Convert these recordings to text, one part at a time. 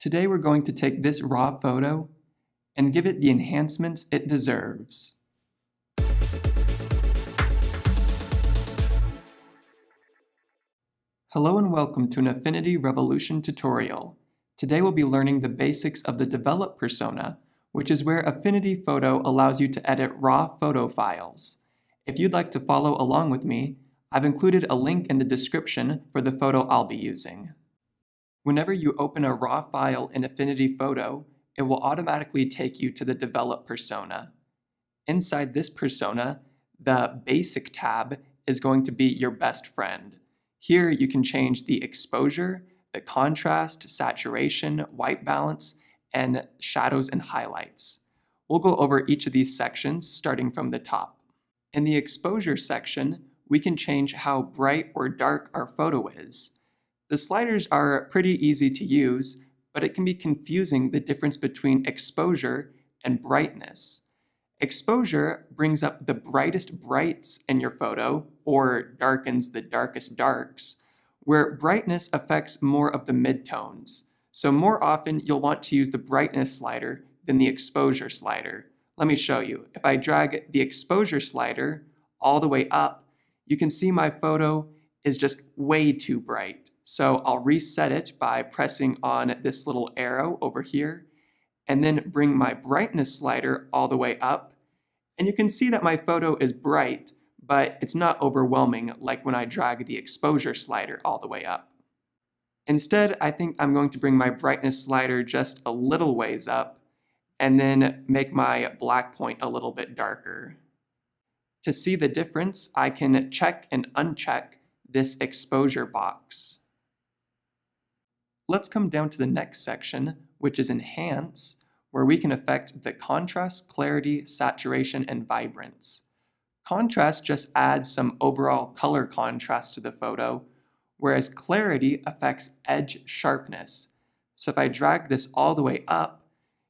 Today we're going to take this raw photo and give it the enhancements it deserves. Hello and welcome to an Affinity Revolution tutorial. Today we'll be learning the basics of the Develop persona, which is where Affinity Photo allows you to edit raw photo files. If you'd like to follow along with me, I've included a link in the description for the photo I'll be using. Whenever you open a raw file in Affinity Photo, it will automatically take you to the Develop persona. Inside this persona, the Basic tab is going to be your best friend. Here you can change the exposure, the contrast, saturation, white balance, and shadows and highlights. We'll go over each of these sections starting from the top. In the exposure section, we can change how bright or dark our photo is. The sliders are pretty easy to use, but it can be confusing the difference between exposure and brightness. Exposure brings up the brightest brights in your photo, or darkens the darkest darks, where brightness affects more of the midtones. So more often you'll want to use the brightness slider than the exposure slider. Let me show you. If I drag the exposure slider all the way up, you can see my photo is just way too bright. So I'll reset it by pressing on this little arrow over here, and then bring my brightness slider all the way up. And you can see that my photo is bright, but it's not overwhelming like when I drag the exposure slider all the way up. Instead, I think I'm going to bring my brightness slider just a little ways up, and then make my black point a little bit darker. To see the difference, I can check and uncheck this exposure box. Let's come down to the next section, which is Enhance, where we can affect the contrast, clarity, saturation, and vibrance. Contrast just adds some overall color contrast to the photo, whereas clarity affects edge sharpness. So if I drag this all the way up,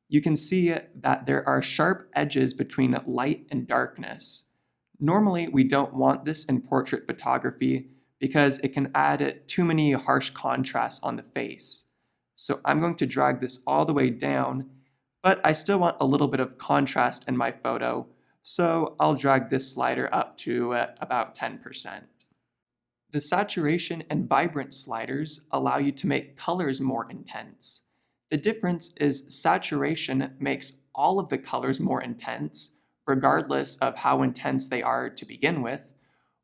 you can see that there are sharp edges between light and darkness. Normally, we don't want this in portrait photography because it can add too many harsh contrasts on the face. So I'm going to drag this all the way down, but I still want a little bit of contrast in my photo, so I'll drag this slider up to about 10%. The saturation and vibrance sliders allow you to make colors more intense. The difference is saturation makes all of the colors more intense, regardless of how intense they are to begin with,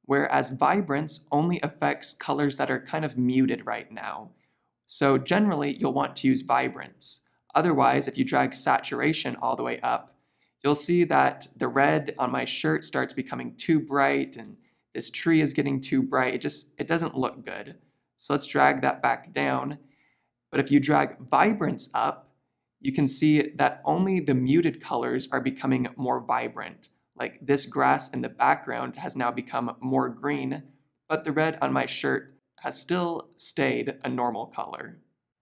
whereas vibrance only affects colors that are kind of muted right now. So generally, you'll want to use vibrance. Otherwise, if you drag saturation all the way up, you'll see that the red on my shirt starts becoming too bright, and this tree is getting too bright. It doesn't look good. So let's drag that back down. But if you drag vibrance up, you can see that only the muted colors are becoming more vibrant. Like this grass in the background has now become more green, but the red on my shirt has still stayed a normal color.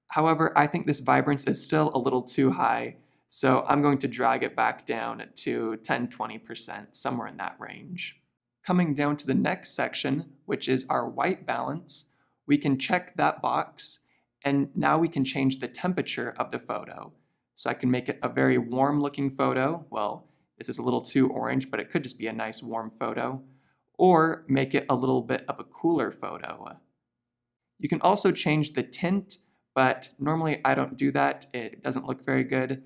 However, I think this vibrance is still a little too high, so I'm going to drag it back down to 10-20%, somewhere in that range. Coming down to the next section, which is our white balance, we can check that box, and now we can change the temperature of the photo. So I can make it a very warm looking photo. Well, this is a little too orange, but it could just be a nice warm photo, or make it a little bit of a cooler photo. You can also change the tint, but normally I don't do that. It doesn't look very good.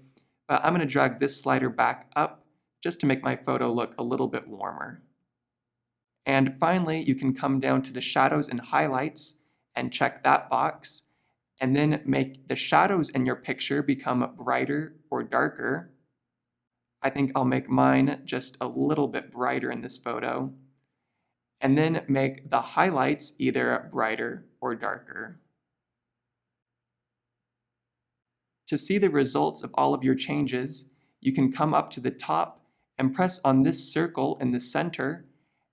But I'm going to drag this slider back up just to make my photo look a little bit warmer. And finally, you can come down to the shadows and highlights and check that box, and then make the shadows in your picture become brighter or darker. I think I'll make mine just a little bit brighter in this photo, and then make the highlights either brighter or darker. To see the results of all of your changes, you can come up to the top and press on this circle in the center,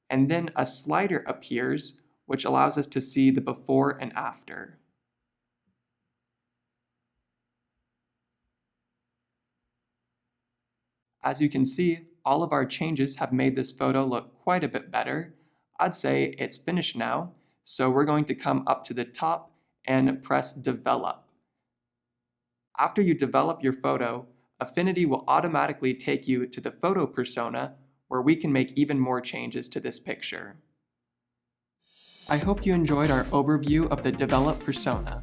and then a slider appears, which allows us to see the before and after. As you can see, all of our changes have made this photo look quite a bit better. I'd say it's finished now, so we're going to come up to the top and press Develop. After you develop your photo, Affinity will automatically take you to the photo persona where we can make even more changes to this picture. I hope you enjoyed our overview of the Develop persona.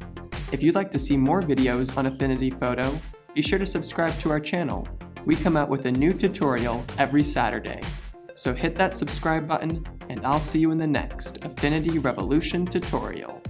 If you'd like to see more videos on Affinity Photo, be sure to subscribe to our channel. We come out with a new tutorial every Saturday. So hit that subscribe button, and I'll see you in the next Affinity Revolution tutorial.